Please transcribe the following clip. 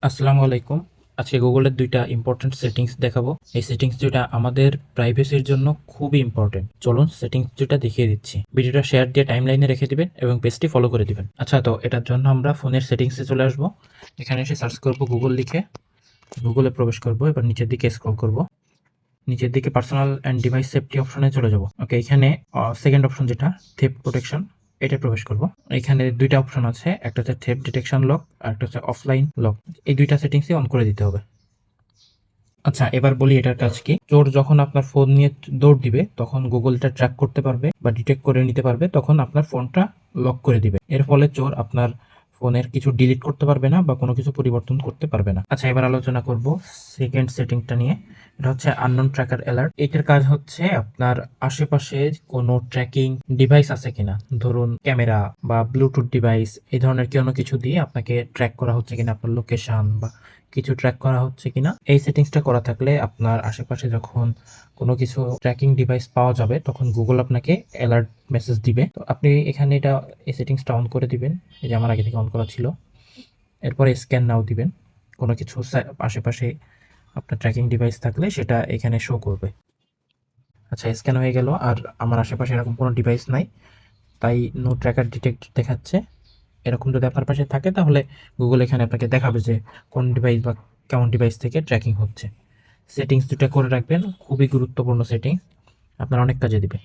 আসসালামু আলাইকুম। আজকে গুগলের ২টা ইম্পোর্টেন্ট সেটিংস দেখাবো। এই সেটিংস ২টা আমাদের প্রাইভেসির জন্য খুবই ইম্পোর্টেন্ট। চলুন সেটিংস ২টা দেখিয়ে দিচ্ছি। ভিডিওটা শেয়ার দিয়ে টাইমলাইনে রেখে দিবেন এবং পেজটি ফলো করে দিবেন। আচ্ছা, তো এটার জন্য আমরা ফোনের সেটিংসে চলে আসবো। এখানে এসে সার্চ করব গুগল লিখে। গুগলে প্রবেশ করব। এবার নিচের দিকে স্ক্রল করব। নিচের দিকে পার্সোনাল অ্যান্ড ডিভাইস সেফটি অপশনে চলে যাব। ওকে, এখানে সেকেন্ড অপশন যেটা থেফট প্রোটেকশন, এটা প্রবেশ করব। এখানে ২টা অপশন আছে, একটা হচ্ছে থেফট ডিটেকশন লক আর একটা হচ্ছে অফলাইন লক। এই ২টা সেটিংসই অন করে দিতে হবে। আচ্ছা, এবার বলি এটার কাজ কি। চোর যখন আপনার ফোন নিয়ে দৌড় দিবে তখন গুগলটা ট্র্যাক করতে পারবে বা ডিটেক্ট করে নিতে পারবে, তখন আপনার ফোনটা লক করে দিবে। এর ফলে চোর আপনার ফোনের কিছু ডিলিট করতে পারবে না বা কোনো কিছু পরিবর্তন করতে পারবে না। আচ্ছা, এবার আলোচনা করব সেকেন্ড সেটিংটা নিয়ে। এটা হচ্ছে আননোন ট্র্যাকার অ্যালার্ট। এটার কাজ হচ্ছে আপনার আশেপাশে কোনো ট্র্যাকিং ডিভাইস আছে কিনা, ধরুন ক্যামেরা বা ব্লুটুথ ডিভাইস, এই ধরনের কোনো কিছু দিয়ে আপনাকে ট্র্যাক করা হচ্ছে কিনা, আপনার লোকেশন বা কিছু ট্র্যাক করা হচ্ছে কিনা। এই সেটিংসটা করা থাকলে আপনার আশেপাশে যখন কোনো কিছু ট্র্যাকিং ডিভাইস পাওয়া যাবে তখন গুগল আপনাকে অ্যালার্ট মেসেজ দিবে। তো আপনি এখানে এই সেটিংসটা অন করে দিবেন। এই যে আমার আগে থেকে অন করা ছিল। এরপরে স্ক্যান নাও দিবেন। কোনো কিছু আশেপাশে আপনার ট্র্যাকিং ডিভাইস থাকলে সেটা এখানে শো করবে। আচ্ছা, স্ক্যান হয়ে গেল আর আমার আশেপাশে এরকম কোনো ডিভাইস নাই, তাই নো ট্র্যাকার ডিটেক্ট দেখাচ্ছে। এরকম যদি আপনার পাশে থাকে তাহলে গুগল এখানে আপনাকে দেখাবে যে কোন ডিভাইস বা কেমন ডিভাইস থেকে ট্র্যাকিং হচ্ছে। সেটিংস ২টা করে রাখবেন, খুবই গুরুত্বপূর্ণ সেটিং, আপনার অনেক কাজে দিবে।